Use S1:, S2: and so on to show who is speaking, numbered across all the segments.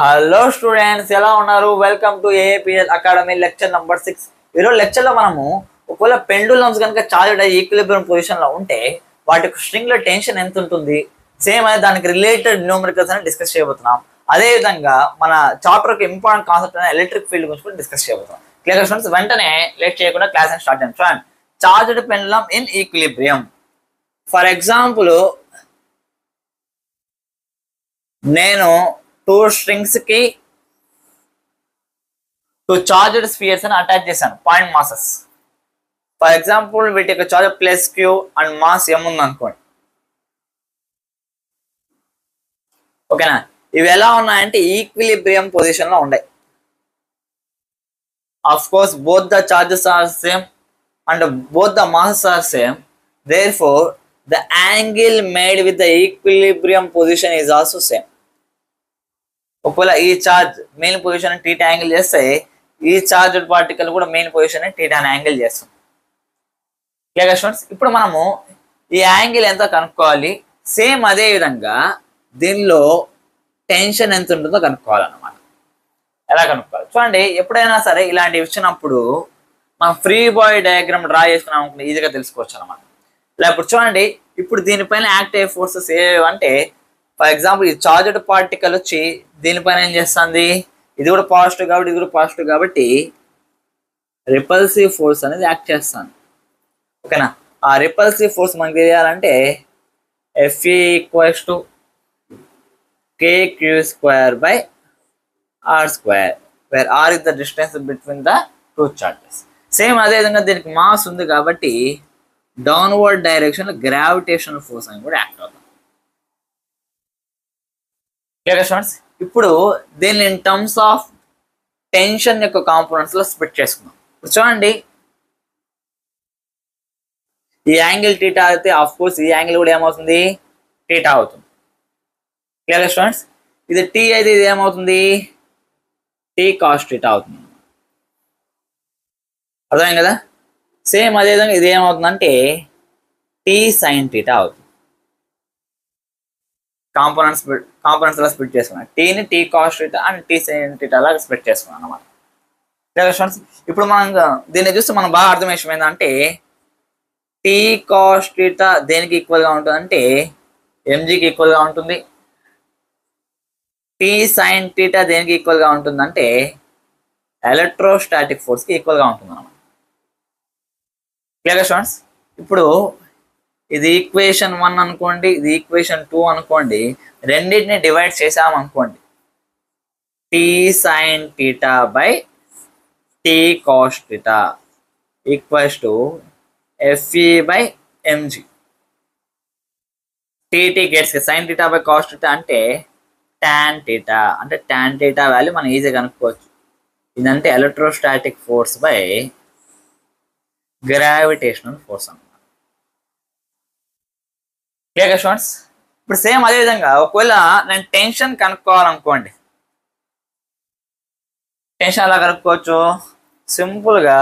S1: Hello students, ఎలా ఉన్నారు? Welcome to AAPL academy lecture number 6. ఈరోజు లెక్చర్లో మనము ఒకవేళ పెండులమ్స్ కనుక చార్జ్డ్ అయ్యి ఈక్విలిబ్రియం పొజిషన్లో ఉంటే వాటి స్ట్రింగ్లో టెన్షన్ ఎంత ఉంటుంది, సేమ్ అనే దానికి రిలేటెడ్ న్యూమరికల్స్ అని డిస్కస్ చేయబోతున్నాం. అదేవిధంగా మన చాప్టర్కి ఇంపార్టెంట్ కాన్సెప్ట్ అయిన ఎలక్ట్రిక్ ఫీల్డ్ గురించి కూడా డిస్కస్ చేయబోతున్నాం. క్లియర్ స్టూడెంట్స్, వెంటనే లేట్ చేయకుండా క్లాస్ స్టార్ట్ చేయండి. చూడండి, charged pendulum in equilibrium. For example, నేను టూ స్ట్రింగ్స్ కి టూ చార్జ్డ్ స్పియర్స్ అని అటాచ్ చేశాను, పాయింట్ మాసెస్. ఫర్ ఎగ్జాంపుల్, వీటి యొక్క charge plus q and mass m ఉంది అనుకోండి. ఓకేనా? ఇవి ఎలా ఉన్నాయంటే ఈక్విలిబ్రియం పొజిషన్ లో ఉన్నాయి. Of course both the charges are same and both the masses are same. Therefore, the angle made with the equilibrium position is also same. ఒకవేళ ఈ charge main position theta angle చేస్తే ఈ charged particle కూడా main position theta angle చేస్తుంది. Clear students, ఇప్పుడు మనము ఈ angle ఎంత కనుక్కోవాలి. సేమ్ అదే విధంగా దీనిలో టెన్షన్ ఎంత ఉంటుందో కనుక్కోవాలన్నమాట. ఎలా కనుక్కోవాలి చూడండి. ఎప్పుడైనా సరే ఇలాంటివి ఇచ్చినప్పుడు మనం ఫ్రీ బాడీ డయాగ్రామ్ డ్రా చేసుకున్నాం అనుకుంటే ఈజీగా తెలుసుకోవచ్చు అనమాట. ఇలా ఇప్పుడు చూడండి, ఇప్పుడు దీనిపైన యాక్ట్ అయ్యే ఫోర్సెస్ ఏవంటే, ఫర్ ఎగ్జాంపుల్ ఈ చార్జ్డ్ పార్టికల్ వచ్చి దీనిపైన ఏం చేస్తుంది, ఇది కూడా పాజిటివ్ కాబట్టి ఇది కూడా పాజిటివ్ కాబట్టి రిపల్సివ్ ఫోర్స్ అనేది యాక్ట్ చేస్తాను. ఓకేనా? ఆ రిపల్సివ్ ఫోర్స్ మనకి తెలియాలంటే Fe = kq²/r², where r is the distance between the two charges. Same అదే విధంగా దీనికి మాస్ ఉంది కాబట్టి డౌన్వర్డ్ డైరెక్షన్ లో గ్రావిటేషనల్ ఫోర్స్ అని కూడా యాక్ట్ అవుతుంది. ఇప్పుడు దీన్ని ఇన్ టర్మ్స్ ఆఫ్ టెన్షన్ యొక్క కాంపోనెంట్స్ లో స్ప్లిట్ చేసుకుందాం. ఇప్పుడు చూడండి, ఈ యాంగిల్ టీటా అయితే ఆఫ్ కోర్స్ ఈ యాంగిల్ కూడా ఏమవుతుంది, టీటా అవుతుంది. క్లియర్ స్టూడెంట్స్, ఇది టీ అయితే ఇది ఏమవుతుంది, టీ కాస్ టీటా అవుతుంది. అర్థమైంది కదా? సేమ్ అదే విధంగా ఇది ఏమవుతుందంటే టీ సైన్ టీటా అవుతుంది. కాంపోనెంట్స్ లో స్ప్లిట్ చేసుకున్నాం. టీని T cos theta and T sine theta లాగా స్ప్లిట్ చేసుకున్నాం అన్నమాట. ఇప్పుడు మనం దీన్ని చూస్తే మనం బాగా అర్థం విషయం ఏంటంటే, టీ కాస్ టీటా దేనికి ఈక్వల్ గా ఉంటుంది అంటే ఎంజీకి ఈక్వల్ గా ఉంటుంది. టీ సైన్ టీటా దేనికి ఈక్వల్ గా ఉంటుందంటే ఎలక్ట్రోస్టాటిక్ ఫోర్స్ కి ఈక్వల్ గా ఉంటుంది అన్నమాట. క్లియర్ స్టూడెంట్స్, ఇప్పుడు ఇది ఈక్వేషన్ 1 అనుకోండి, ఇది ఈక్వేషన్ 2 అనుకోండి. రెండింటిని డివైడ్ చేసాము అనుకోండి, T sine theta by T cos theta equals to Fe/mg. టీటీ gets sine theta by cos theta అంటే టాన్ టీటా, అంటే టాన్ టీటా వాల్యూ మనం ఈజీగా కనుక్కోవచ్చు. ఇదంటే electrostatic force by gravitational force అన్నమాట. క్లియర్ స్టూడెంట్స్, ఇప్పుడు సేమ్ అదే విధంగా ఒకవేళ నేను టెన్షన్ కనుక్కోవాలనుకోండి, టెన్షన్ ఎలా కనుక్కోవచ్చు? సింపుల్గా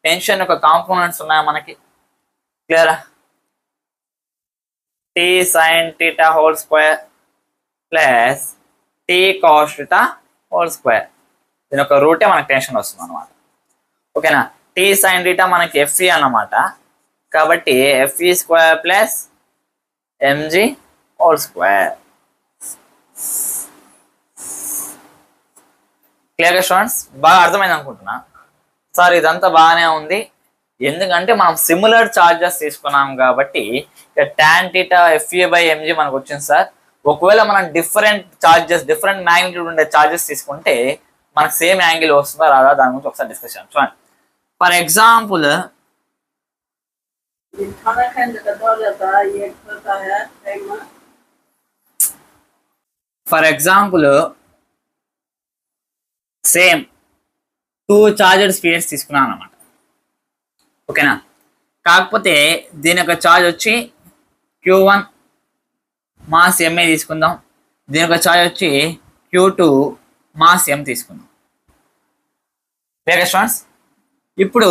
S1: టెన్షన్ యొక్క కాంపోనెంట్స్ ఉన్నాయి మనకి. క్లియరా? T sine theta whole square plus T cos theta whole square. దీని యొక్క రూటే మనకి టెన్షన్ వస్తుంది అనమాట. ఓకేనా? టీ సైన్ టీటా మనకి Fe అన్నమాట, కాబట్టి Fe² + mg whole square. Clear students, బాగా అర్థమైంది అనుకుంటున్నా. సార్ ఇదంతా బాగానే ఉంది, ఎందుకంటే మనం సిమిలర్ చార్జెస్ తీసుకున్నాం కాబట్టి టాన్ టీటా Fe/mg మనకు వచ్చింది సార్. ఒకవేళ మనం డిఫరెంట్ చార్జెస్, డిఫరెంట్ మ్యాగ్నిట్యూడ్ ఉండే చార్జెస్ తీసుకుంటే మనకు సేమ్ యాంగిల్ వస్తుందా రాదా దాని గురించి ఒకసారి డిస్కస్ చేద్దాం. చూడండి, for example same 2 charged spheres తీసుకున్నాం అన్నమాట. ఓకేనా? కాకపోతే దీని యొక్క చార్జ్ వచ్చి Q1 మాస్ ఎంఏ తీసుకుందాం, దీని యొక్క చార్జ్ వచ్చి Q2 మాస్ ఎం తీసుకుందాం. స్టూడెంట్స్, ఇప్పుడు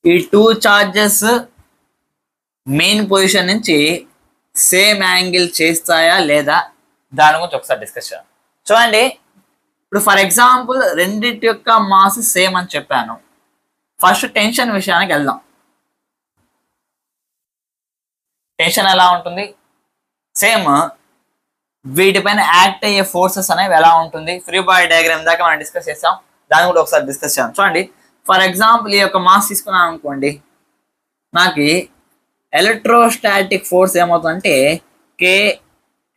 S1: ఈ 2 చార్జెస్ మెయిన్ పొజిషన్ నుంచి సేమ్ యాంగిల్ చేస్తాయా లేదా దాని గురించి ఒకసారి డిస్కస్ చేద్దాం. చూడండి, ఇప్పుడు ఫర్ ఎగ్జాంపుల్ రెండింటి యొక్క మాస్ సేమ్ అని చెప్పాను. ఫస్ట్ టెన్షన్ విషయానికి వెళ్దాం. టెన్షన్ ఎలా ఉంటుంది? సేమ్. వీటిపైన యాక్ట్ అయ్యే ఫోర్సెస్ అనేవి ఎలా ఉంటుంది? ఫ్రీ బాడీ డయాగ్రామ్ దాకా మనం డిస్కస్ చేస్తాం, దాన్ని కూడా ఒకసారి డిస్కస్ చేద్దాం. చూడండి, ఫర్ ఎగ్జాంపుల్ ఈ యొక్క మాస్ తీసుకున్నాం అనుకోండి, నాకు ఎలక్ట్రోస్టాటిక్ ఫోర్స్ ఏమవుతుందంటే కే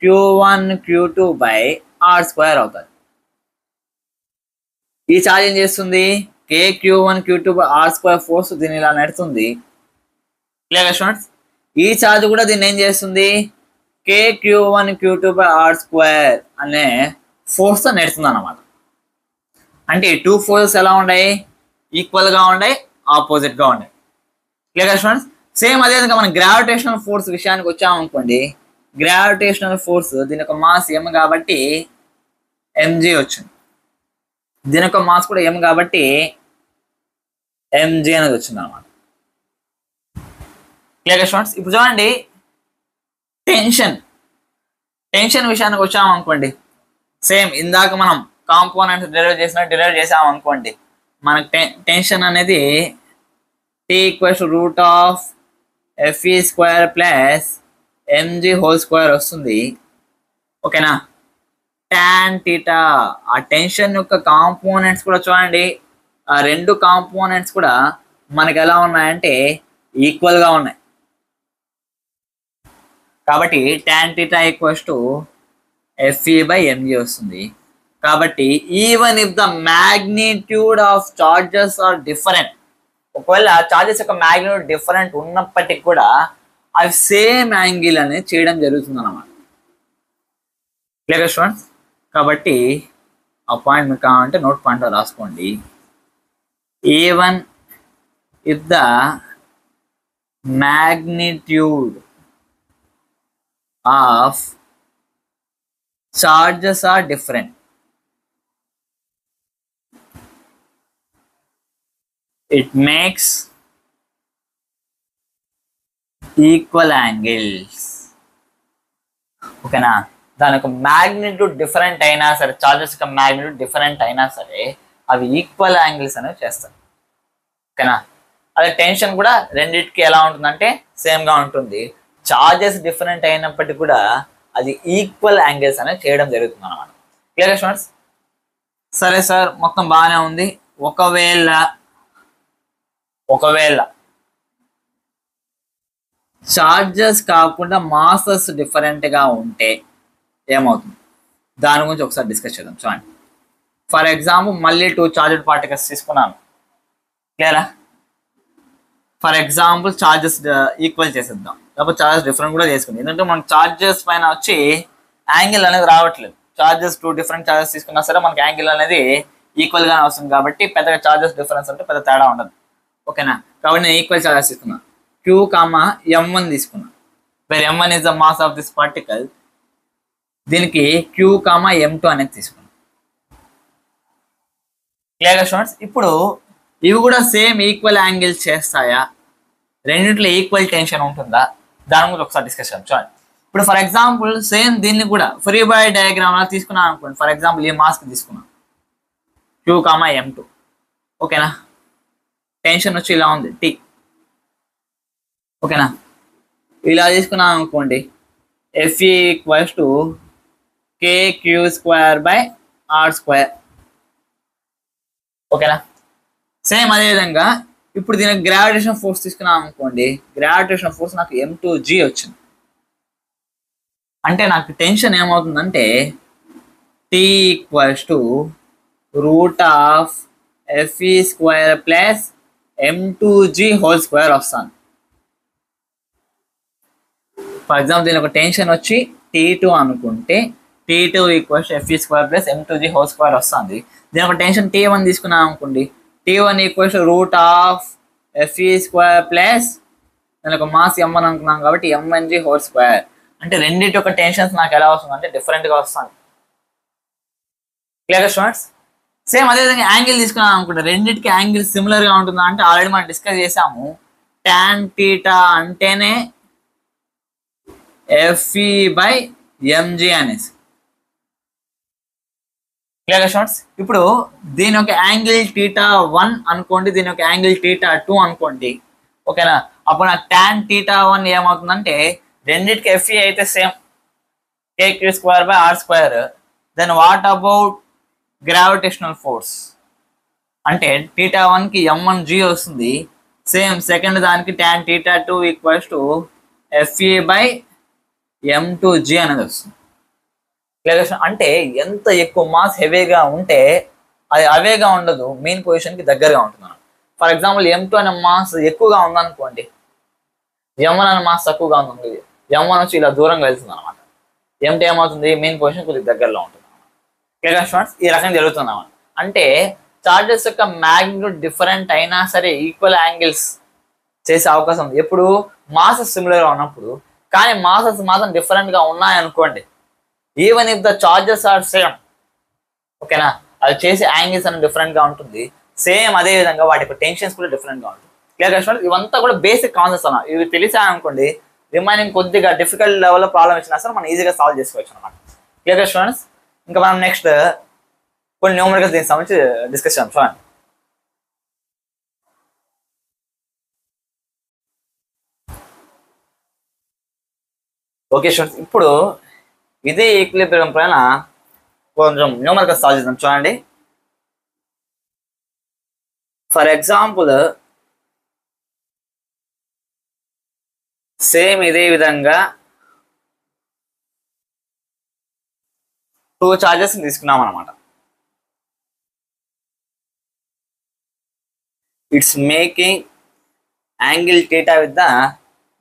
S1: Q1 Q2 బై R² అవుతుంది. ఈ ఛార్జ్ ఏం చేస్తుంది? కే Q1 Q2 by R² force దీన్ని ఇలా నెడుతుంది. Clear students? ఈ ఛార్జ్ కూడా దీన్ని ఏం చేస్తుంది? కే Q1 Q2 బై R² అనే ఫోర్స్ నెడుతుంది అన్నమాట. అంటే ఈ టూ ఫోర్సెస్ ఎలా ఉన్నాయి? ఈక్వల్ గా ఉన్నాయి, ఆపోజిట్ గా ఉన్నాయి. Clear students? సేమ్ అదేవిధంగా మనం గ్రావిటేషనల్ ఫోర్స్ విషయానికి వచ్చామనుకోండి, గ్రావిటేషనల్ ఫోర్స్ దీని యొక్క మాస్ m కాబట్టి mg వచ్చింది. దీని యొక్క మాస్ కూడా m కాబట్టి mg అనేది వచ్చింది అనమాట. Clear students? ఇప్పుడు చూడండి, టెన్షన్ విషయానికి వచ్చామనుకోండి, సేమ్ ఇందాక మనం కాంపోనెంట్స్ డిరైవ్ చేసామనుకోండి, మనకు టెన్షన్ అనేది T = Fe² ప్లస్ mg² వస్తుంది. ఓకేనా? టాన్ థీటా, ఆ టెన్షన్ యొక్క కాంపోనెంట్స్ కూడా చూడండి, ఆ రెండు కాంపోనెంట్స్ కూడా మనకి ఎలా ఉన్నాయంటే ఈక్వల్ గా ఉన్నాయి. కాబట్టి టాన్ థీటా = Fe/mg వస్తుంది. కాబట్టి even if the magnitude of charges are different, ఒకవేళ చార్జెస్ యొక్క మ్యాగ్నిట్యూడ్ డిఫరెంట్ ఉన్నప్పటికీ కూడా అవి సేమ్ యాంగిల్ అనేది చేయడం జరుగుతుంది అన్నమాట. Clear students? కాబట్టి ఆ పాయింట్ మీకు కావాలంటే నోట్ పాయింట్లో రాసుకోండి. Even if the magnitude of charges are different, it makes equal angles. ఓకేనా? దాని యొక్క మ్యాగ్నిట్యూడ్ డిఫరెంట్ అయినా సరే, చార్జెస్ యొక్క మ్యాగ్నిట్యూడ్ డిఫరెంట్ అయినా సరే అవి ఈక్వల్ యాంగిల్స్ అనేవి చేస్తాయి. ఓకేనా? అదే టెన్షన్ కూడా రెండింటికి ఎలా ఉంటుందంటే సేమ్ గా ఉంటుంది. చార్జెస్ డిఫరెంట్ అయినప్పటికీ కూడా అది ఈక్వల్ యాంగిల్స్ అనేవి చేయడం జరుగుతుంది అన్నమాట. Clear students? సరే సార్, మొత్తం బాగానే ఉంది. ఒకవేళ చార్జెస్ కాకుండా మాసెస్ డిఫరెంట్ గా ఉంటే ఏమవుతుంది? దాని గురించి ఒకసారి డిస్కస్ చేద్దాం. చూడండి, ఫర్ ఎగ్జాంపుల్ మళ్ళీ 2 చార్జెడ్ పార్టికల్స్ తీసుకున్నాను. క్లియరా? ఫర్ ఎగ్జాంపుల్ చార్జెస్ ఈక్వల్ చేసేద్దాం, లేకపోతే చార్జెస్ డిఫరెంట్ కూడా చేసుకుంది. ఎందుకంటే మనకి చార్జెస్ పైన వచ్చి యాంగిల్ అనేది రావట్లేదు. చార్జెస్ 2 డిఫరెంట్ చార్జెస్ తీసుకున్నా సరే మనకి యాంగిల్ అనేది ఈక్వల్ గానే వస్తుంది. కాబట్టి పెద్దగా చార్జెస్ డిఫరెన్స్ అంటే పెద్ద తేడా ఉండదు. ఓకేనా? కాబట్టి నేను ఈక్వల్ చార్జెస్ తీసుకున్నా. Q, m1 తీసుకున్నా. Where m1 is the mass of this particle. దీనికి Q, m2 అనేది తీసుకున్నా. Clear students? ఇప్పుడు ఇవి కూడా సేమ్ ఈక్వల్ యాంగిల్స్ చేస్తాయా? రెండింటిలో ఈక్వల్ టెన్షన్ ఉంటుందా? దాని గురించి ఒకసారి డిస్కస్ చేద్దాం. చూడండి, ఇప్పుడు ఫర్ ఎగ్జాంపుల్ సేమ్ దీన్ని కూడా ఫ్రీ బాడీ డయాగ్రామ్ లా తీసుకున్నాను అనుకోండి. ఫర్ ఎగ్జాంపుల్ ఈ మాస్క్ తీసుకున్నాం, Q, m2. ఓకేనా? టెన్షన్ వచ్చి ఇలా ఉంది T. ఓకేనా? ఇలా తీసుకున్నాం అనుకోండి, Fe = kq²/r². ఓకేనా? సేమ్ అదేవిధంగా ఇప్పుడు దీనికి గ్రావిటేషన్ ఫోర్స్ తీసుకున్నాం అనుకోండి, గ్రావిటేషన్ ఫోర్స్ నాకు m2g వచ్చింది. అంటే నాకు టెన్షన్ ఏమవుతుందంటే T = Fe² ప్లస్ m2g² వస్తాను. ఫర్ ఎగ్జాంపుల్ దీని ఒక టెన్షన్ వచ్చి T2 అనుకుంటే T2 = Fe² ప్లస్ m2g² వస్తుంది. దీని ఒక టెన్షన్ T1 తీసుకున్నాం అనుకోండి, T1 = Fe² ప్లస్ దాని ఒక మాస్ m1 అనుకున్నాం కాబట్టి m1g². అంటే రెండింటి యొక్క టెన్షన్స్ నాకు ఎలా వస్తుంది అంటే డిఫరెంట్ గా వస్తుంది. Clear students? సేమ్ అదేవిధంగా యాంగిల్ తీసుకున్నాం అనుకుంటే రెండింటికి యాంగిల్ సిమిలర్ గా ఉంటుందా అంటే ఆల్రెడీ మనం డిస్కస్ చేసాము. టాన్ థీటా అంటేనే Fe/mg అనేసి. Clear students. ఇప్పుడు దీని ఒక యాంగిల్ θ1 అనుకోండి, దీని ఒక యాంగిల్ θ2 అనుకోండి. ఓకేనా, అప్పుడు నాకు tan θ1 ఏమవుతుందంటే రెండింటికి ఎఫ్ఈ అయితే same kq²/r². Then what about gravitational force అంటే θ1 కి m1g వస్తుంది, సేమ్ సెకండ్ దానికి tan θ2 FE/m2g అనేది వస్తుంది. అంటే ఎంత ఎక్కువ మాస్ హెవీగా ఉంటే అది అవేగా ఉండదు, మెయిన్ పొజిషన్కి దగ్గరగా ఉంటుంది. ఫర్ ఎగ్జాంపుల్ M2 అనే మాస్ ఎక్కువగా ఉందనుకోండి, M1 అనే మాస్ తక్కువగా ఉంది, M1 వచ్చి ఇలా దూరంగా వెళ్తుంది అనమాట. M2 ఏమవుతుంది, మెయిన్ పొజిషన్ కొద్దిగా దగ్గరలో ఉంటుంది. క్లియర్ స్టూడెంట్స్, ఈ రకంగా జరుగుతుంది అన్నమాట. అంటే చార్జెస్ యొక్క మ్యాగ్నిట్యూడ్ డిఫరెంట్ అయినా సరే ఈక్వల్ యాంగిల్స్ చేసే అవకాశం ఉంది ఎప్పుడు మాసెస్ సిమిలర్గా ఉన్నప్పుడు. కానీ మాసెస్ మాత్రం డిఫరెంట్గా ఉన్నాయనుకోండి, even if the charges are same, ఓకేనా, అది చేసే యాంగిల్స్ అనేది డిఫరెంట్గా ఉంటుంది. సేమ్ అదే విధంగా వాటి యొక్క టెన్షన్స్ కూడా డిఫరెంట్గా ఉంటుంది. క్లియర్ స్టూడెంట్స్, ఇవంతా కూడా బేసిక్ కాన్సెప్ట్స్ అన్నమాట. ఇవి తెలిసాయనుకోండి, రిమైనింగ్ కొద్దిగా డిఫికల్ట్ లెవెల్లో ప్రాబ్లమ్ ఇచ్చినా సరే మనం ఈజీగా సాల్వ్ చేసుకోవచ్చు అనమాట. క్లియర్ స్టూడెంట్స్, ఇంకా మనం నెక్స్ట్ కొన్ని న్యూమరికల్స్ దీనికి సంబంధించి డిస్కస్ చేద్దాం. చూడండి, ఓకే స్టూడెంట్స్, ఇప్పుడు ఇదే ఈక్విలిబ్రియం పైన కొంచెం న్యూమరికల్స్ సాల్వ్ చేద్దాం. చూడండి, ఫర్ ఎగ్జాంపుల్ సేమ్ ఇదే విధంగా 2 చార్జెస్ తీసుకున్నాం అనమాట. It's making angle θ with the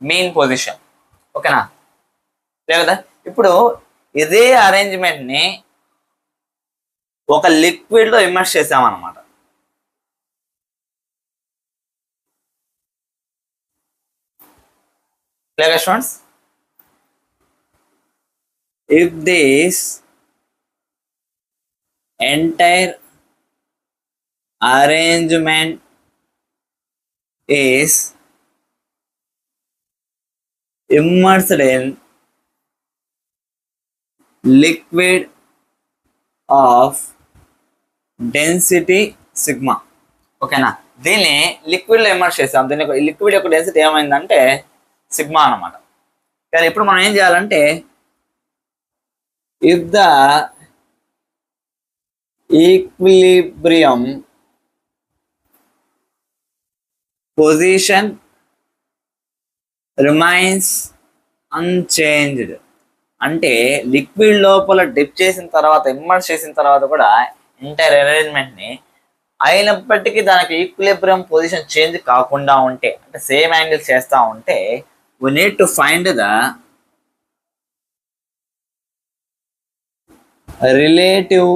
S1: main position. ఓకేనా, లేదా ఇప్పుడు ఇదే అరేంజ్మెంట్ ని ఒక లిక్విడ్ లో ఇమర్స్ చేసామన్నమాట. Clear students, if this entire arrangement is immersed in liquid of density sigma. ఓకేనా, దీన్ని లిక్విడ్లో ఇమర్స్ చేస్తాం. దీని యొక్క లిక్విడ్ యొక్క డెన్సిటీ ఏమైందంటే సిగ్మా అన్నమాట. కానీ ఇప్పుడు మనం ఏం చేయాలంటే if the equilibrium position remains unchanged అంటే లిక్విడ్ లోపల డిప్ చేసిన తర్వాత ఇమ్మర్స్ చేసిన తర్వాత కూడా ఎంటైర్ అరేంజ్మెంట్ని అయినప్పటికీ దానికి ఈక్విలిబ్రియం పొజిషన్ చేంజ్ కాకుండా ఉంటే, అంటే సేమ్ యాంగిల్ చేస్తూ ఉంటే, we need to find the relative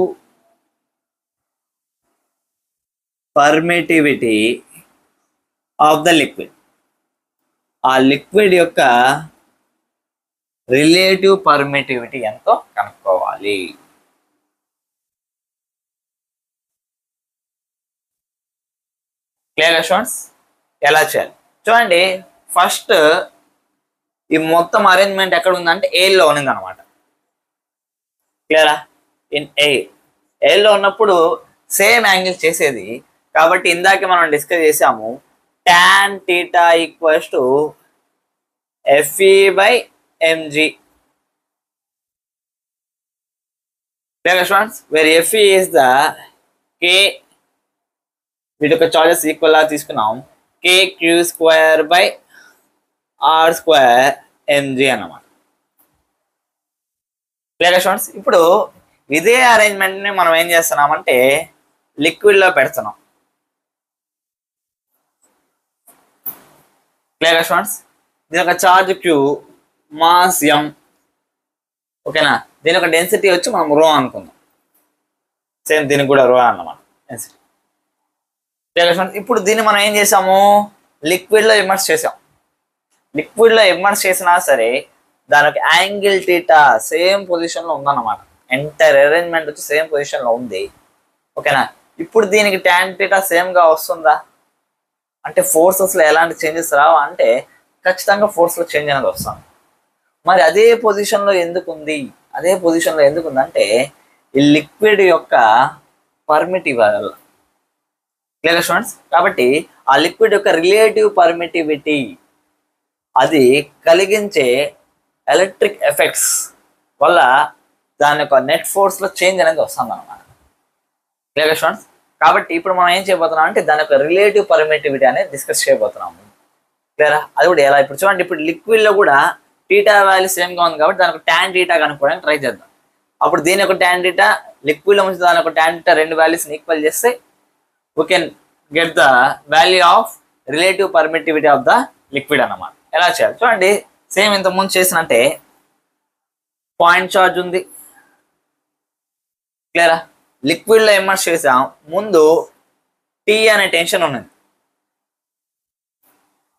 S1: permittivity of the liquid. ఆ లిక్విడ్ యొక్క రిలేటివ్ పర్మిటివిటీ ఎంతో కనుక్కోవాలి. క్లియర్ స్టూడెంట్స్, ఎలా చేయాలి చూడండి. ఫస్ట్ ఈ మొత్తం అరేంజ్మెంట్ ఎక్కడ ఉందంటే ఏలో ఉంది అనమాట. క్లియరా, ఇన్ ఏలో ఉన్నప్పుడు సేమ్ యాంగిల్ చేసేది కాబట్టి ఇందాక మనం డిస్కస్ చేసాము tan θ = FE/mg. Clear students, where FE is the k, వీటి యొక్క చార్జెస్ ఈక్వల్ గా తీసుకున్నాం, kq²/r²mg అన్నమాట. క్లియర్ స్టూడెంట్స్, ఇప్పుడు ఇదే అరేంజ్మెంట్ ని మనం ఏం చేస్తున్నామంటే లిక్విడ్ లో పెడుతున్నాం. క్లియర్ స్టూడెంట్స్, దీని యొక్క చార్జ్ q, మాస్ m, ఓకేనా, దీని యొక్క డెన్సిటీ వచ్చి మనం రో అనుకుందాం. సేమ్ దీనికి కూడా రో అన్నమాట డెన్సిటీ. క్లియర్ స్టూడెంట్స్, ఇప్పుడు దీన్ని మనం ఏం చేసాము లిక్విడ్ లో ఇమర్స్ చేసాం. లిక్విడ్ లో ఇమర్స్ చేసినా సరే దానికి యాంగిల్ θ సేమ్ పొజిషన్ లో ఉందన్నమాట. ఎంటైర్ అరేంజ్మెంట్ వచ్చి సేమ్ పొజిషన్ లో ఉంది. ఓకేనా, ఇప్పుడు దీనికి tan θ సేమ్ గా వస్తుందా అంటే ఫోర్సెస్ లో ఎలాంటి చేంజెస్ రావా అంటే ఖచ్చితంగా ఫోర్స్ లో చేంజ్ అనేది వస్తుంది. మరి అదే పొజిషన్ లో ఎందుకు ఉంది, అదే పొజిషన్ లో ఎందుకు ఉందంటే ఈ లిక్విడ్ యొక్క పర్మిటివ్ వల్ల. Clear students? కాబట్టి ఆ లిక్విడ్ యొక్క రిలేటివ్ పర్మిటివిటీ అది కలిగించే ఎలక్ట్రిక్ ఎఫెక్ట్స్ వల్ల దాని యొక్క నెట్ ఫోర్స్లో చేంజ్ అనేది వస్తుంది అనమాట. Clear students? కాబట్టి ఇప్పుడు మనం ఏం చేయబోతున్నాం అంటే దాని యొక్క రిలేటివ్ పర్మిటివిటీ అనేది డిస్కస్ చేయబోతున్నాము. క్లియరా? అది కూడా ఎలా? ఇప్పుడు చూడండి, ఇప్పుడు లిక్విడ్లో కూడా టీటా వాల్యూ సేమ్గా ఉంది కాబట్టి దానికి ట్యాన్ టీటా కనుక్కోవడానికి ట్రై చేద్దాం. అప్పుడు దీని యొక్క ట్యాన్ టీటా, లిక్విడ్లో ముందు దాని యొక్క ట్యాన్ టీటా రెండు వాల్యూస్ని ఈక్వల్ చేస్తే we can get the value of relative permittivity of the liquid అన్నమాట. ఎలా చేయాలి చూడండి, సేమ్ ఇంత ముందు చేసినట్టే పాయింట్ చార్జ్ ఉంది. క్లియరా? లిక్విడ్లో ఇమ్మర్స్ చేసాం, ముందు టీ అనే టెన్షన్ ఉన్నది.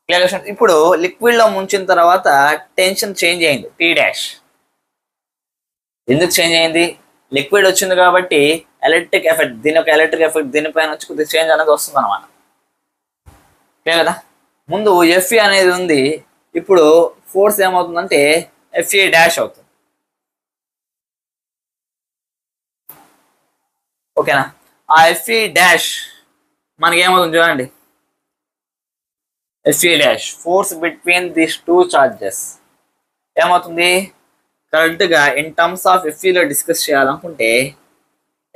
S1: క్లియర్? ఇప్పుడు లిక్విడ్లో ముంచిన తర్వాత టెన్షన్ చేంజ్ అయింది, టీ డాష్. ఎందుకు చేంజ్ అయింది? లిక్విడ్ వచ్చింది కాబట్టి ఎలక్ట్రిక్ ఎఫెక్ట్, దీని యొక్క ఎలక్ట్రిక్ ఎఫెక్ట్ దీనిపైన వచ్చి కొద్దిగా చేంజ్ అనేది వస్తుంది అనమాట. క్లియర్ కదా? ముందు ఎఫ్ఈ అనేది ఉంది, ఇప్పుడు ఫోర్స్ ఏమవుతుందంటే ఎఫ్ఈ డాష్ అవుతుంది. ఓకేనా? ఆ ఎఫ్ఈ డాష్ మనకి ఏమవుతుంది చూడండి, F E dash force between these two charges ఏమవుతుంది? కరెక్ట్గా ఇన్ టర్మ్స్ ఆఫ్ ఎఫ్ఈలో డిస్కస్ చేయాలనుకుంటే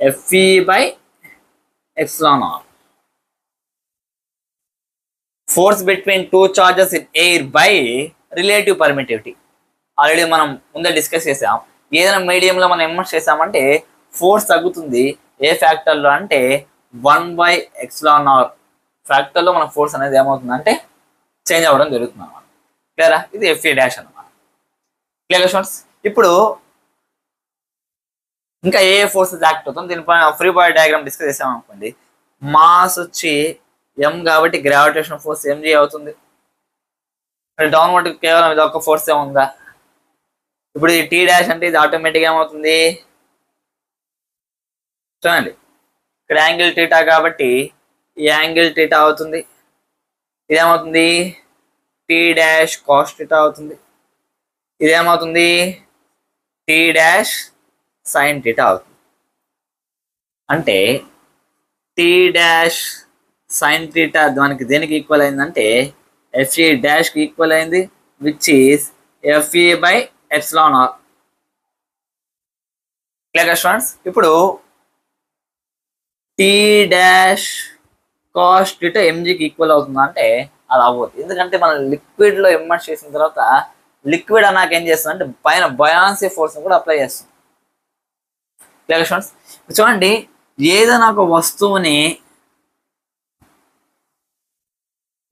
S1: F E by epsilon R, force between two charges in air by relative permittivity. Already మనం ముందే డిస్కస్ చేసాం. ఏదైనా మీడియంలో మనం ఇమ్మర్స్ చేసామంటే ఫోర్స్ తగ్గుతుంది. ఏ ఫ్యాక్టర్లో అంటే 1/ε0 ఫ్యాక్టర్లో మన ఫోర్స్ అనేది ఏమవుతుందంటే చేంజ్ అవ్వడం జరుగుతుంది అన్నమాట. క్లియరా? ఇది ఎఫ్ఈ డాష్ అన్నమాట. Clear students? ఇప్పుడు ఇంకా ఏ ఫోర్సెస్ యాక్ట్ అవుతుంది దీనిపైన ఫ్రీ బాడీ డయాగ్రామ్ డిస్కస్ చేసామనుకోండి. మాస్ వచ్చి ఎం కాబట్టి గ్రావిటేషన్ ఫోర్స్ ఎంజీ అవుతుంది. డౌన్వర్డ్ కేవలం ఇది ఒక ఫోర్స్ ఏముందా? ఇప్పుడు ఈ టీ డాష్ అంటే ఇది ఆటోమేటిక్గా ఏమవుతుంది చూడండి, ఇక్కడ యాంగిల్ టీటా కాబట్టి ఈ యాంగిల్ టీటా అవుతుంది. ఇదేమవుతుంది? టీ డాష్ కాస్ టీటా అవుతుంది. ఇదేమవుతుంది? టీ డాష్ సైన్ టీటా అవుతుంది. అంటే టీ డాష్ సైన్ టీటా దానికి దేనికి ఈక్వల్ అయిందంటే ఎఫ్ఈ డాష్కి ఈక్వల్ అయింది, which is FE by epsilon R. Clear students? ఇప్పుడు టీ డాష్ కాస్ టీటా ఎంజీకి ఈక్వల్ అవుతుందా అంటే అలా అవ్వదు. ఎందుకంటే మనం లిక్విడ్లో ఇమ్మర్స్ చేసిన తర్వాత లిక్విడ్ అన్నాక ఏం చేస్తుంది అంటే పైన బయాన్సీ ఫోర్స్ని కూడా అప్లై చేస్తుంది. Clear students? చూడండి, ఏదైనా ఒక వస్తువుని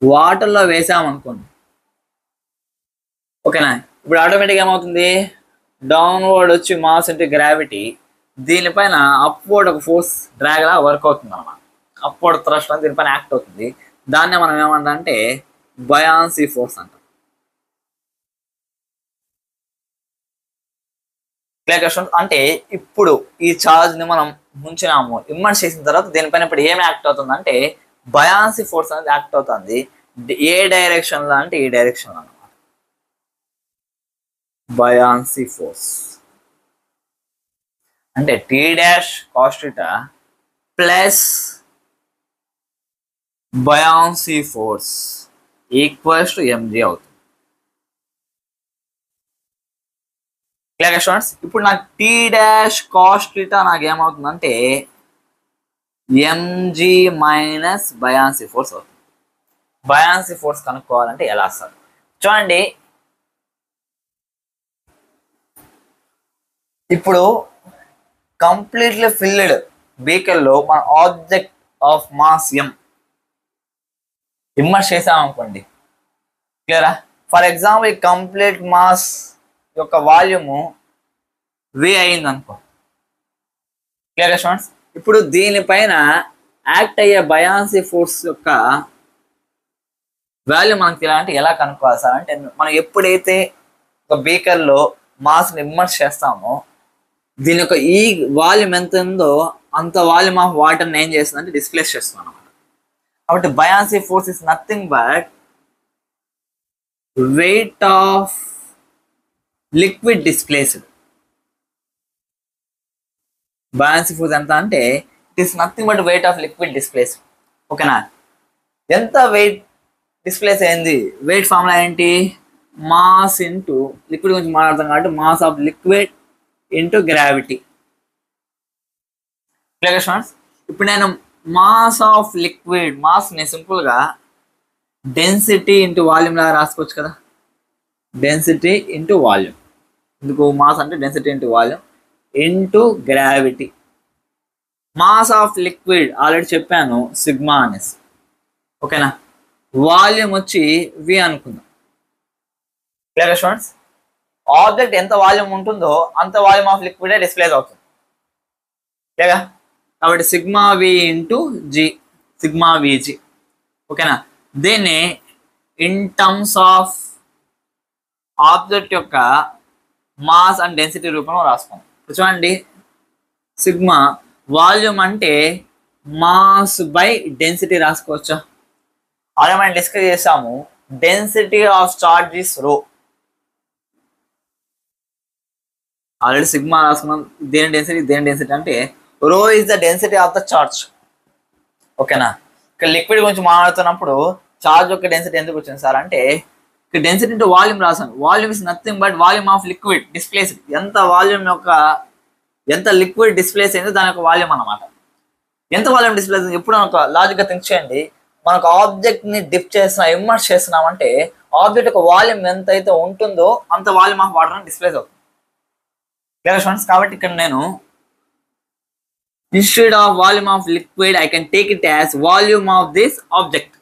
S1: వాటర్లో వేసామనుకోండి, ఓకేనా? ఇప్పుడు ఆటోమేటిక్గా ఏమవుతుంది? డౌన్వర్డ్ వచ్చి మాస్ ఇంటూ గ్రావిటీ, దీనిపైన అప్వర్డ్ ఒక ఫోర్స్ డ్రాగ్ లా వర్క్ అవుతుంది అన్నమాట. అప్వర్డ్ థ్రస్ట్ అని దీనిపైన యాక్ట్ అవుతుంది. దాన్నే మనం ఏమంటాం అంటే బయాన్సీ ఫోర్స్ అంటాం. క్లియర్? అంటే ఇప్పుడు ఈ ఛార్జ్ ని మనం ముంచినాము, ఇమ్మర్స్ చేసిన తర్వాత దీనిపైన ఇప్పుడు ఏం యాక్ట్ అవుతుంది అంటే బయాన్సీ ఫోర్స్ అనేది యాక్ట్ అవుతుంది. ఏ డైరెక్షన్ లో అంటే ఈ డైరెక్షన్ లో అన్నమాట. బయాన్సీ ఫోర్స్ అంటే T dash cos theta plus buoyancy force equals to mg అవుతుంది. Clear students? ఇప్పుడు నాకు టీ డాష్ కాస్ టీటా నాకు ఏమవుతుందంటే ఎంజీ మైనస్ బయాన్సీ ఫోర్స్ అవుతుంది. బయాన్సీ ఫోర్స్ కనుక్కోవాలంటే ఎలా సార్? చూడండి, ఇప్పుడు కంప్లీట్లీ ఫిల్డ్ బీకర్లో మన object of mass m immerse చేసామనుకోండి. క్లియరా? ఫర్ ఎగ్జాంపుల్ ఈ కంప్లీట్ మాస్ యొక్క వాల్యూము వి అయింది అనుకో. Clear students? ఇప్పుడు దీనిపైన యాక్ట్ అయ్యే బయాన్సీ ఫోర్స్ యొక్క వాల్యూ మనకు తెలియాలంటే ఎలా కనుక్కోవాలి సార్ అంటే మనం ఎప్పుడైతే ఒక బీకర్లో మాస్ని ఇమ్మర్స్ చేస్తామో దీని యొక్క ఈ వాల్యూమ్ ఎంత ఉందో అంత వాల్యూమ్ ఆఫ్ వాటర్ని ఏం చేస్తుందంటే డిస్ప్లేస్ చేస్తున్నాం అనమాట. కాబట్టి buoyancy force is nothing but weight of liquid displaced. Buoyancy force ఎంత అంటే it is nothing but weight of liquid displace. ఓకేనా, ఎంత వెయిట్ డిస్ప్లేస్ అయింది, వెయిట్ ఫార్ములా ఏంటి, మాస్ ఇంటూ లిక్విడ్ గురించి మాట్లాడతాం కాబట్టి mass of liquid into gravity. Clear students, ఇప్పుడు నేను మాస్ ఆఫ్ లిక్విడ్, మాస్ ని సింపుల్ గా డెన్సిటీ ఇంటూ వాల్యూమ్ లాగా రాసుకోవచ్చు కదా, డెన్సిటీ ఇంటూ వాల్యూమ్. ఎందుకు మాస్ అంటే density into volume into gravity. Mass of liquid already చెప్పాను సిగ్మా అనేసి. ఓకేనా, వాల్యూమ్ వచ్చి వి అనుకుందాం. క్లియర్ స్టూడెంట్స్, ఆబ్జెక్ట్ ఎంత వాల్యూమ్ ఉంటుందో అంత వాల్యూమ్ ఆఫ్ లిక్విడ్ డిస్ప్లేస్ అవుతుంది. క్లియర్గా, కాబట్టి sigma V into G, sigma విజి. ఓకేనా, దీన్ని ఇన్ టర్మ్స్ ఆఫ్ ఆబ్జెక్ట్ యొక్క మాస్ అండ్ డెన్సిటీ రూపంలో రాసుకోండి. చూడండి, సిగ్మా వాల్యూమ్ అంటే మాస్ బై డెన్సిటీ రాసుకోవచ్చా, అలా మనం డిస్కస్ చేసాము. డెన్సిటీ ఆఫ్ చార్జ్ ఇస్ రో. ఆల్రెడీ సిగ్మా రాసుకున్నాం, దేని డెన్సిటీ అంటే రో is the density of the charge. ఓకేనా, ఇక్కడ లిక్విడ్ గురించి మాట్లాడుతున్నప్పుడు చార్జ్ యొక్క డెన్సిటీ ఎందుకు వచ్చింది సార్ అంటే ఇక్కడ డెన్సిటీ ఇంటూ వాల్యూమ్ రాసాను. Volume is nothing but volume of liquid displaced. ఎంత వాల్యూమ్ యొక్క ఎంత లిక్విడ్ డిస్ప్లేస్ అయిందో దాని యొక్క వాల్యూమ్ అన్నమాట. ఎంత వాల్యూమ్ డిస్ప్లేస్ ఎప్పుడు ఒక లాజిక్గా థింక్ చేయండి. మనకు ఆబ్జెక్ట్ ని డిప్ చేస్తున్నాం, ఇమ్మర్స్ చేస్తున్నాం అంటే ఆబ్జెక్ట్ యొక్క వాల్యూమ్ ఎంత అయితే ఉంటుందో అంత వాల్యూమ్ ఆఫ్ వాటర్ డిస్ప్లేస్ అవుతుంది. క్లియర్ స్టూడెంట్స్, కాబట్టి ఇక్కడ నేను instead of volume of liquid I can take it as volume of this object.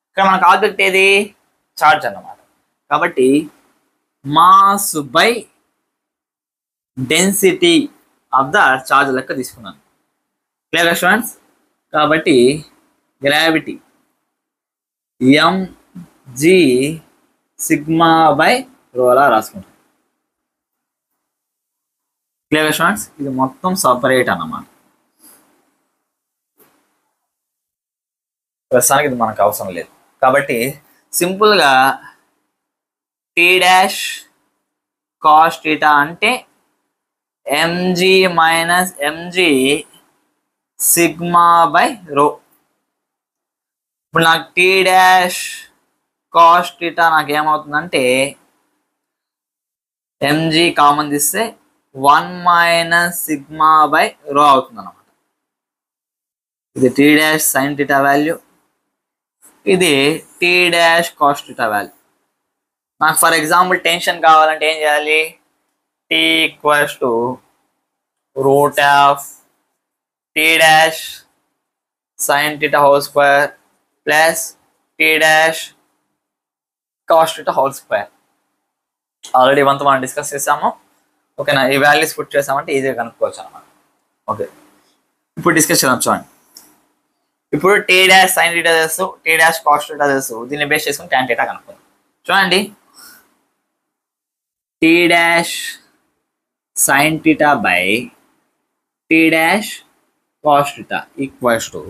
S1: ఇక్కడ మనకు ఆబ్జెక్ట్ ఏది, చార్జ్ అన్నమాట. కాబట్టి mass by density of the charge లెక్క తీసుకున్నాను. క్లియర్ స్టూడెంట్స్, కాబట్టి గ్రావిటీ ఎంజి సిగ్మా బై రోలా రాసుకుంటాం. క్లియర్ స్టూడెంట్స్, ఇది మొత్తం సపరేట్ అన్నమాట. ప్రస్తుతానికి ఇది మనకు అవసరం లేదు కాబట్టి సింపుల్గా టీ డాష్ కాస్ టీటా అంటే MG minus MG sigma by రో. ఇప్పుడు నాకు టీ డాష్ కాస్ టీటా నాకు ఏమవుతుందంటే ఎంజీ కామన్ తీస్తే 1 మైనస్ సిగ్మా బై రో అవుతుంది అన్నమాట. ఇది T dash sine theta value, ఇది T dash cos theta value. నాకు ఫర్ ఎగ్జాంపుల్ టెన్షన్ కావాలంటే ఏం చేయాలి, T equals to root of T dash sine theta whole square plus T dash cos theta whole square. Already ఇవంతా మనం discuss చేసాము. ఓకేనా, ఈ వాల్యూస్ పుట్ చేసామంటే ఈజీగా కనుక్కోవచ్చు అనమాట. ఓకే, ఇప్పుడు డిస్కస్ చేద్దాం. చూడండి, ఇప్పుడు టీ డాష్ సైన్ టీటా తెలుసు, టీ డాష్ కాస్ టీటా తెలుసు, దీన్ని బేస్ చేసుకుని tan టీటా కనుక్కోండి. చూడండి, T dash sine theta by T dash cos theta equals to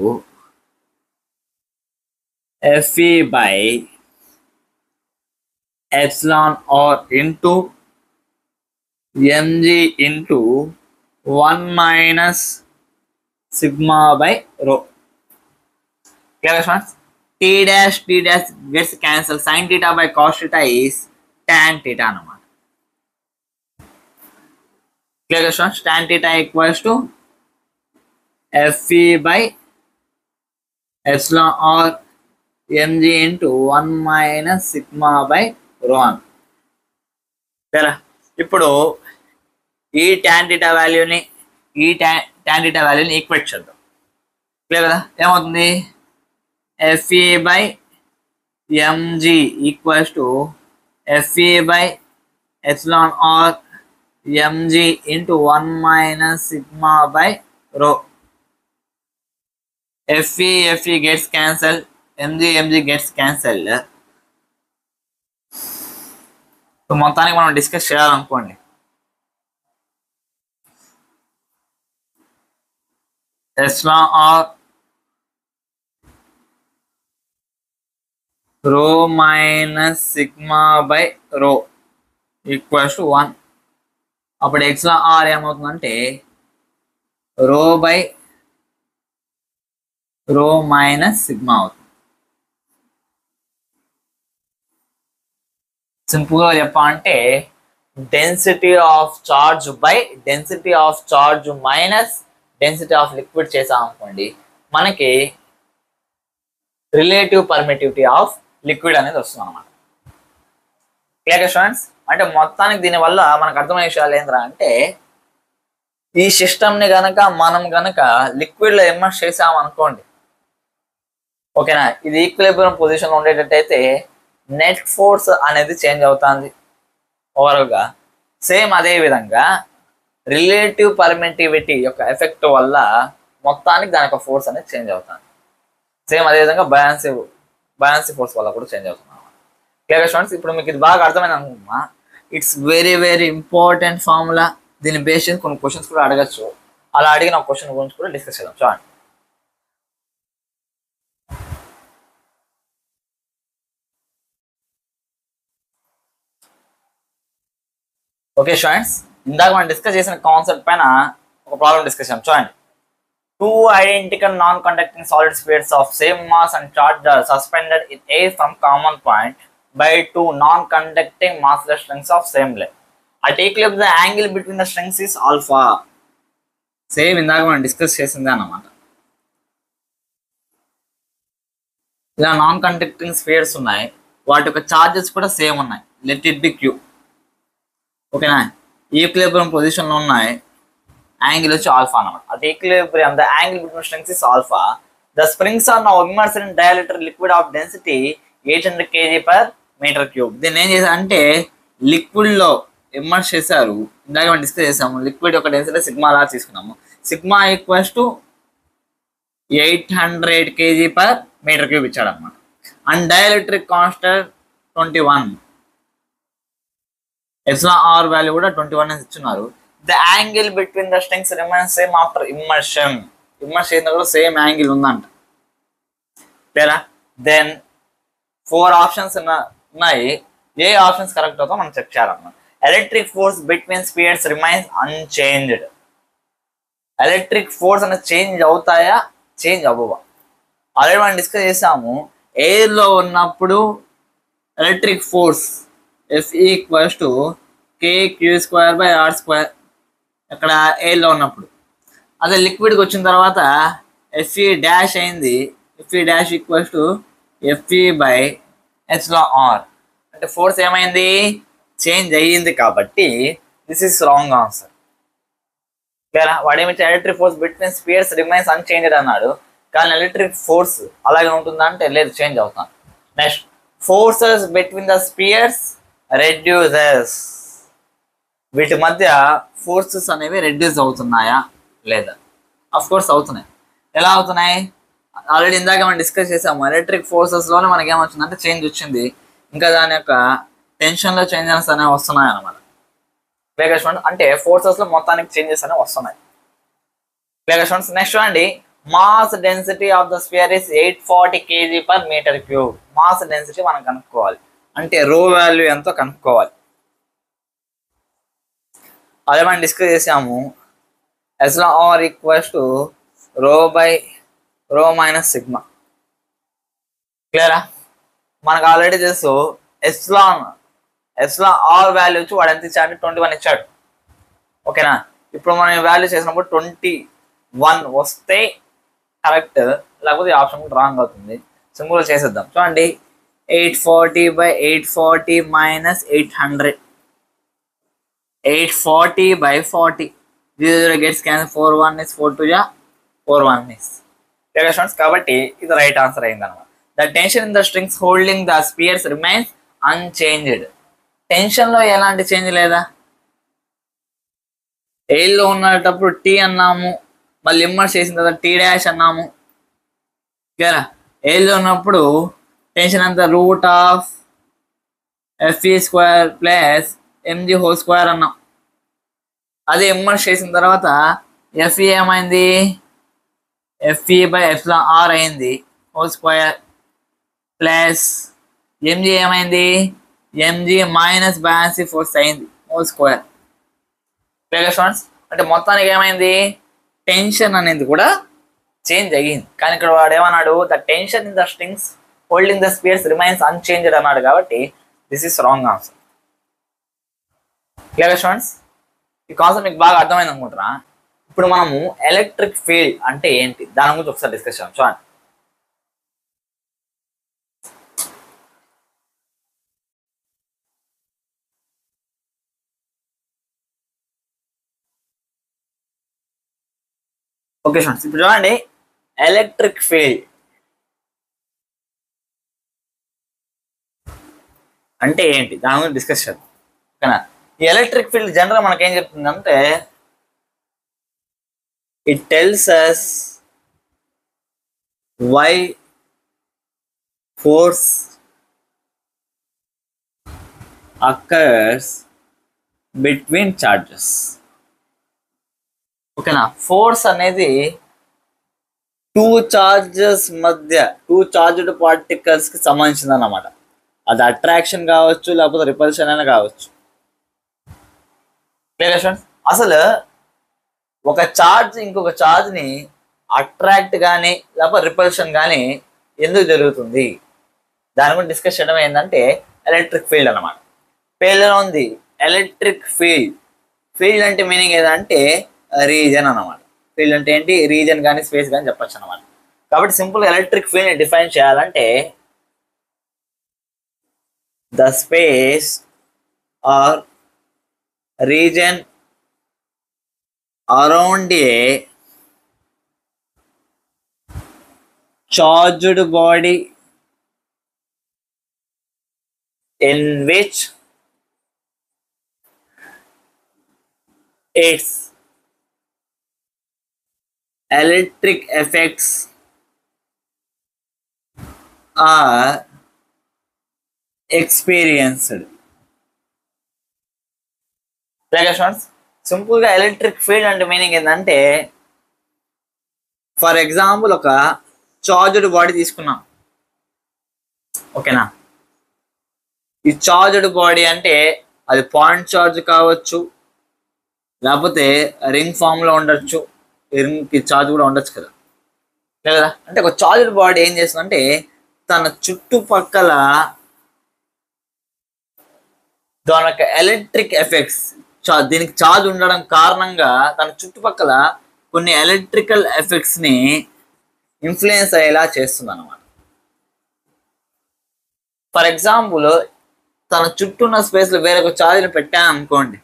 S1: FE by epsilon R into mg into 1 minus sigma by rho. Clear students, T dash gets cancel, sine theta by cos theta is tan theta అన్నమాట. Clear students, tan theta equals to FE by epsilon R M G into 1 minus sigma by rho అని. సరే, ఇప్పుడు ఈ tan theta వాల్యూని tan theta వాల్యూని equate చేద్దాం. Clear కదా, ఏమవుతుంది, F E by M G equals to FE by epsilon R M G into 1 minus sigma by rho. F E gets cancel, M G gets cancel. మొత్తానికి మనం డిస్కస్ చేయాలనుకోండి, epsilon R rho minus sigma by rho equals to 1. అప్పుడు epsilon are ఏమవుతుందంటే రో by rho minus sigma అవుతుంది. సింపుల్గా చెప్పాలంటే density of charge by density of charge minus density of liquid చేసాం అనుకోండి, మనకి రిలేటివ్ పర్మిటివిటీ ఆఫ్ లిక్విడ్ అనేది వస్తుంది అనమాట. Clear students? అంటే మొత్తానికి దీనివల్ల మనకు అర్థమయ్యే విషయాలు ఏంద్రా అంటే, ఈ సిస్టమ్ని గనక మనం గనక లిక్విడ్లో ఇమ్మర్స్ చేసామనుకోండి, ఓకేనా, ఇది ఈక్విలిబ్రియం పొజిషన్లో ఉండేటట్టయితే నెట్ ఫోర్స్ అనేది చేంజ్ అవుతుంది ఓవరాల్గా. సేమ్ అదే విధంగా రిలేటివ్ పర్మిటివిటీ యొక్క ఎఫెక్ట్ వల్ల మొత్తానికి దాని యొక్క ఫోర్స్ అనేది చేంజ్ అవుతుంది. సేమ్ అదేవిధంగా బయాన్సీ ఫోర్స్ వల్ల కూడా చేంజ్ అవుతుంది అన్నమాట. Clear students? ఇప్పుడు మీకు ఇది బాగా అర్థమైంది అనుకుంటున్నా. It's very very important formula. దీన్ని బేస్ చేసి కొన్ని క్వశ్చన్స్ కూడా అడగచ్చు. అలా అడిగిన క్వశ్చన్ గురించి కూడా డిస్కస్ చేద్దాం. చూడండి, ఓకే స్టూడెంట్స్, ఇందాక మనం డిస్కస్ చేసిన కాన్సెప్ట్ పైన ఒక ప్రాబ్లం డిస్కస్ చేద్దాం. చూడండి, two identical non-conducting solid spheres of same mass and charge are suspended in air from common point by two non-conducting massless strings of same length. At equilibrium, the angle between the strings is alpha. Same ఇందాక మనం discuss చేసిందే అన్నమాట. ఇలా non conducting స్ఫియర్స్ ఉన్నాయి, వాటి యొక్క charges కూడా same ఉన్నాయి. Let it be q. ఓకేనా, ఈక్విలిబ్రియం పొజిషన్లో ఉన్నాయి, యాంగిల్ వచ్చి ఆల్ఫా అన్నమాట. At equilibrium the angle between strings is alpha. The springs are now immersed in dielectric liquid of density 800 kg/m³. దీన్ని ఏం చేశారు అంటే లిక్విడ్లో ఇమ్మర్స్ చేశారు. ఇందాక మనం డిస్కస్ చేసాము, లిక్విడ్ యొక్క డెన్సిటీ సిగ్మా లా తీసుకున్నాము. సిగ్మా ఈక్వల్స్ టు 800 kg/m³ ఇచ్చాడు అనమాట. And dielectric constant 21, epsilon R value కూడా 21 అని ఇచ్చున్నారు. The angle between the strings remains same after immersion. Immerse చేసిన కూడా సేమ్ యాంగిల్ ఉందంట. లేదా దెన్ 4 ఆప్షన్స్ ఉన్నాయి. ఏ ఆప్షన్స్ కరెక్ట్ అవుతాయో మనం చెక్ చేయాలన్నమాట. Electric force between spheres remains unchanged. Electric force అనేది చేంజ్ అవుతాయా, చేంజ్ అవ్వవా? ఆల్రెడీ మనం డిస్కస్ చేసాము. ఎయిర్లో ఉన్నప్పుడు electric force F equals to kq²/r². ఇక్కడ ఎయిర్లో ఉన్నప్పుడు. అదే లిక్విడ్కి వచ్చిన తర్వాత FE డాష్ అయింది. FE dash equals to FE/εr. అంటే ఫోర్స్ ఏమైంది, చేంజ్ అయ్యింది. కాబట్టి దిస్ ఇస్ రాంగ్ ఆన్సర్. వాడేమి electric force between spheres remains unchanged అన్నాడు, కానీ ఎలక్ట్రిక్ ఫోర్స్ అలాగే ఉంటుందా అంటే లేదు, చేంజ్ అవుతాం. Next, forces between the spheres reduces. వీటి మధ్య ఫోర్సెస్ అనేవి రెడ్యూస్ అవుతున్నాయా లేదా? అఫ్ కోర్స్ అవుతున్నాయి. ఎలా అవుతున్నాయి? ఆల్రెడీ ఇందాక మనం డిస్కస్ చేసాము. ఎలక్ట్రిక్ ఫోర్సెస్లోనే మనకి ఏమొచ్చిందంటే చేంజ్ వచ్చింది. ఇంకా దాని యొక్క టెన్షన్లో చేంజెస్ అనేవి వస్తున్నాయి అన్నమాట. అంటే ఫోర్సెస్లో మొత్తానికి చేంజెస్ అనేవి వస్తున్నాయి. నెక్స్ట్ చూడండి, mass density of the spear is 840 kg/m³. Mass density మనం కనుక్కోవాలి. అంటే రో వాల్యూ ఎంతో కనుక్కోవాలి. అదే మనం డిస్కస్ చేసాము. εr equals to ρ/ρ minus sigma. క్లియరా? మనకు ఆల్రెడీ తెలుసు ఎప్సిలాన్ ఆర్ వాల్యూ వచ్చి వాడు ఎంత ఇచ్చాడు, 21 ఇచ్చాడు. ఓకేనా? ఇప్పుడు మనం వాల్యూ చేసినప్పుడు 21 వస్తే కరెక్ట్, లేకపోతే ఆప్షన్ కూడా రాంగ్ అవుతుంది. సింపుల్గా చేసేద్దాం. చూడండి, 840/840 minus 800. 840/40. 0 gets cancelled. 4 1 is 4 2 ja 4 1 is. కాబట్టి ఇది రైట్ ఆన్సర్ అయింది అనమాట. The tension in the strings holding the spheres remains unchanged. టెన్షన్లో ఎలాంటి చేంజ్ లేదా? ఎయిల్లో ఉన్నప్పుడు టీ అన్నాము, మళ్ళీ ఇమ్మర్స్ చేసిన తర్వాత టీ డాష్ అన్నాము. ఓకేనా? ఎయిల్లో ఉన్నప్పుడు టెన్షన్ అంతా √FE² + mg² అన్నాం. అదే ఇమ్మర్స్ చేసిన తర్వాత FE ఏమైంది, FE/εr అయింది (² ప్లస్ mg ఏమైంది, mg మైనస్ బయాన్సీ ఫోర్స్ అయింది (²). అంటే మొత్తానికి ఏమైంది, టెన్షన్ అనేది కూడా చేంజ్ అయ్యింది. కానీ ఇక్కడ వాడు ఏమన్నాడు, the tension in the strings holding the spheres remains unchanged అన్నాడు. కాబట్టి this is wrong answer. Clear students, ఈ కాన్సెప్ట్ మీకు బాగా అర్థమైంది అనుకుంటున్నా. ఇప్పుడు మనము ఎలక్ట్రిక్ ఫీల్డ్ అంటే ఏంటి దాని గురించి ఒకసారి డిస్కస్ చేద్దాం. చూడండి, ఓకే స్టూడెంట్స్, ఇప్పుడు చూడండి ఎలక్ట్రిక్ ఫీల్డ్ అంటే ఏంటి దాని గురించి డిస్కస్ చేద్దాం. ఓకేనా, ఈ ఎలక్ట్రిక్ ఫీల్డ్ జనరల్ మనకి ఏం చెప్తుందంటే, it tells us why force occurs between charges. ఓకేనా, ఫోర్స్ అనేది టూ చార్జ్డ్ పార్టికల్స్ కి సంబంధించింది అన్నమాట. అది అట్రాక్షన్ కావచ్చు, లేకపోతే రిపల్షన్ అయినా కావచ్చు. అసలు ఒక ఛార్జ్ ఇంకొక ఛార్జ్ ని అట్రాక్ట్ కానీ లేకపోతే రిపల్షన్ కానీ ఎందుకు జరుగుతుంది దాని గురించి డిస్కస్ చేయడం ఏంటంటే ఎలక్ట్రిక్ ఫీల్డ్ అన్నమాట. పేర్లో ఉంది ఎలక్ట్రిక్ ఫీల్డ్. ఫీల్డ్ అంటే మీనింగ్ ఏదంటే రీజన్ అన్నమాట. ఫీల్డ్ అంటే ఏంటి, రీజన్ కానీ స్పేస్ కానీ చెప్పచ్చు అన్నమాట. కాబట్టి సింపుల్ ఎలక్ట్రిక్ ఫీల్డ్ ని డిఫైన్ చేయాలంటే the space or region around a charged body in which its electric effects are experienced. Simple గా ఎలక్ట్రిక్ ఫీల్డ్ అంటే మీనింగ్ ఏంటంటే, ఫర్ ఎగ్జాంపుల్ ఒక చార్జ్డ్ బాడీ తీసుకున్నాం. ఓకేనా, ఈ చార్జ్డ్ బాడీ అంటే అది పాయింట్ చార్జ్ కావచ్చు, లేకపోతే రింగ్ ఫామ్ లో ఉండొచ్చు. రింగ్ కి చార్జ్ కూడా ఉండొచ్చు కదా. లేదా అంటే ఒక చార్జ్డ్ బాడీ ఏం చేస్తుందంటే తన చుట్టుపక్కల దాని యొక్క ఎలక్ట్రిక్ ఎఫెక్ట్స్, దీనికి ఛార్జ్ ఉండడం కారణంగా తన చుట్టుపక్కల కొన్ని ఎలక్ట్రికల్ ఎఫెక్ట్స్ ని ఇన్ఫ్లుయెన్స్ అయ్యేలా చేస్తుంది అన్నమాట. ఫర్ ఎగ్జాంపుల్ తన చుట్టూ ఉన్న స్పేస్ లో వేరే ఒక ఛార్జ్ని పెట్టాను అనుకోండి.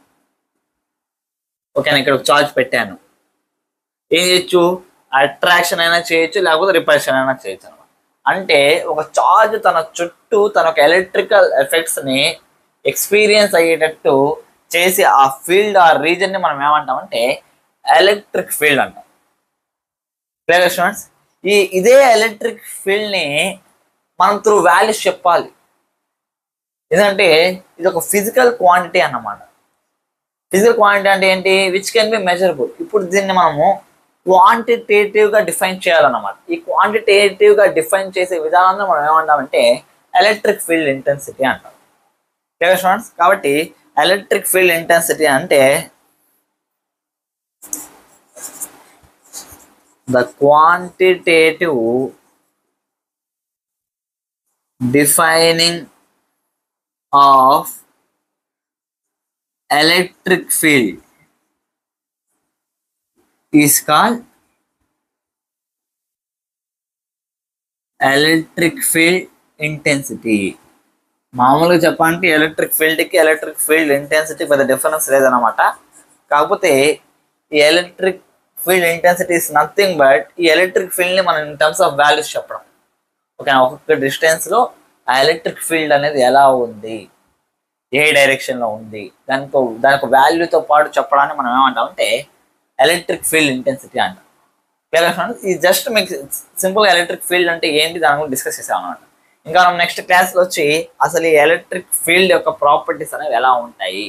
S1: ఓకేనా, ఇక్కడ ఒక ఛార్జ్ పెట్టాను, ఏం చేయొచ్చు, అట్రాక్షన్ అయినా చేయొచ్చు, లేకపోతే రిపల్షన్ అయినా చేయొచ్చు అనమాట. అంటే ఒక ఛార్జ్ తన చుట్టూ తన ఒక ఎలక్ట్రికల్ ఎఫెక్ట్స్ ని ఎక్స్పీరియన్స్ అయ్యేటట్టు చేసి ఆ ఫీల్డ్ ఆ రీజన్ ని మనం ఏమంటామంటే ఎలక్ట్రిక్ ఫీల్డ్ అంటాం. క్లియర్ స్టూడెంట్స్, ఇదే ఎలక్ట్రిక్ ఫీల్డ్ ని మనం త్రూ వాల్యూస్ చెప్పాలి. ఎందుకంటే ఇది ఒక ఫిజికల్ క్వాంటిటీ అన్నమాట. ఫిజికల్ క్వాంటిటీ అంటే ఏంటి, విచ్ కెన్ బి మెజరబుల్. ఇప్పుడు దీన్ని మనము క్వాంటిటేటివ్ గా డిఫైన్ చేయాలన్నమాట. ఈ క్వాంటిటేటివ్ గా డిఫైన్ చేసే విధానాన్ని మనం ఏమంటామంటే ఎలక్ట్రిక్ ఫీల్డ్ ఇంటెన్సిటీ అంటాం. క్లియర్ స్టూడెంట్స్, కాబట్టి ఎలక్ట్రిక్ ఫీల్డ్ ఇంటెన్సిటీ అంటే the quantitative defining of electric field is called electric field intensity. మామూలుగా చెప్పాలంటే ఎలక్ట్రిక్ ఫీల్డ్కి ఎలక్ట్రిక్ ఫీల్డ్ ఇంటెన్సిటీ పెద్ద డిఫరెన్స్ లేదన్నమాట. కాకపోతే ఈ electric field intensity is nothing but ఈ ఎలక్ట్రిక్ ఫీల్డ్ని మనం ఇన్ టర్మ్స్ ఆఫ్ వాల్యూస్ చెప్పడం. ఓకే, ఒక్కొక్క డిస్టెన్స్లో ఆ ఎలక్ట్రిక్ ఫీల్డ్ అనేది ఎలా ఉంది, ఏ డైరెక్షన్లో ఉంది, దానికి వాల్యూతో పాటు చెప్పడాన్ని మనం ఏమంటామంటే ఎలక్ట్రిక్ ఫీల్డ్ ఇంటెన్సిటీ అంటాం. ఇది జస్ట్ మీకు సింపుల్గా ఎలక్ట్రిక్ ఫీల్డ్ అంటే ఏంటి దాని గురించి డిస్కస్ చేసాం అన్నమాట. ఇంకా మనం నెక్స్ట్ క్లాస్లో వచ్చి అసలు ఈ ఎలక్ట్రిక్ ఫీల్డ్ యొక్క ప్రాపర్టీస్ అనేవి ఎలా ఉంటాయి,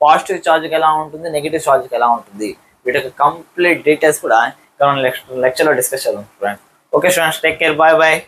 S1: పాజిటివ్ ఛార్జ్కి ఎలా ఉంటుంది, నెగిటివ్ ఛార్జ్కి ఎలా ఉంటుంది, వీటి యొక్క కంప్లీట్ డీటెయిల్స్ కూడా మనం నెక్స్ట్ లెక్చర్లో డిస్కస్ చేద్దాం friends. Okay students, take care, bye bye.